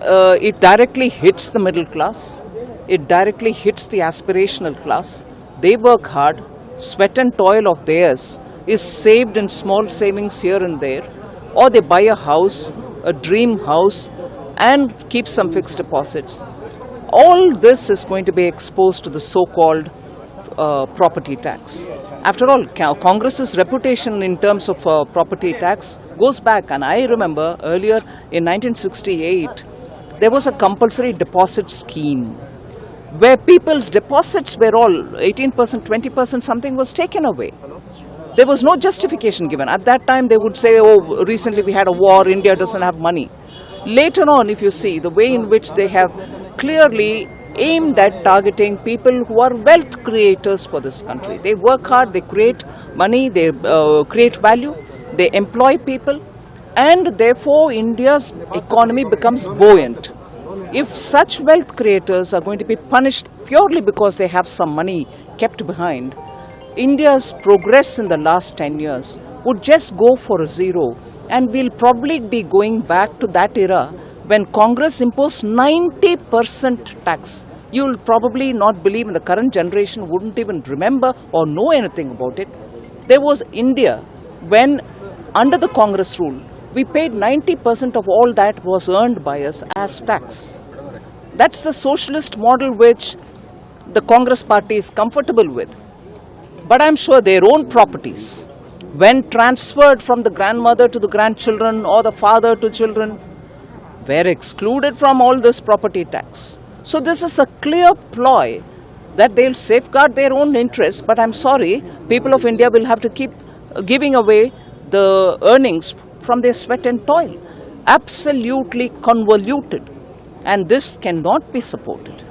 it directly hits the middle class. It directly hits the aspirational class. They work hard. Sweat and toil of theirs is saved in small savings here and there. Or they buy a house, a dream house, and keep some fixed deposits. All this is going to be exposed to the so-called property tax. After all, Congress's reputation in terms of property tax goes back, and I remember earlier in 1968, there was a compulsory deposit scheme where people's deposits were all 18%, 20%, something was taken away. There was no justification given. At that time, they would say, oh, recently we had a war, India doesn't have money. Later on, if you see the way in which they have clearly aimed at targeting people who are wealth creators for this country. They work hard, they create money, they create value, they employ people, and therefore India's economy becomes buoyant. If such wealth creators are going to be punished purely because they have some money kept behind, India's progress in the last 10 years would just go for a zero, and we'll probably be going back to that era when Congress imposed 90% tax. You'll probably not believe, in the current generation wouldn't even remember or know anything about it. There was India when, under the Congress rule, we paid 90% of all that was earned by us as tax. That's the socialist model which the Congress party is comfortable with. But I'm sure their own properties, when transferred from the grandmother to the grandchildren or the father to children, were excluded from all this property tax. So this is a clear ploy that they'll safeguard their own interests, but I'm sorry, people of India will have to keep giving away the earnings from their sweat and toil. Absolutely convoluted. And this cannot be supported.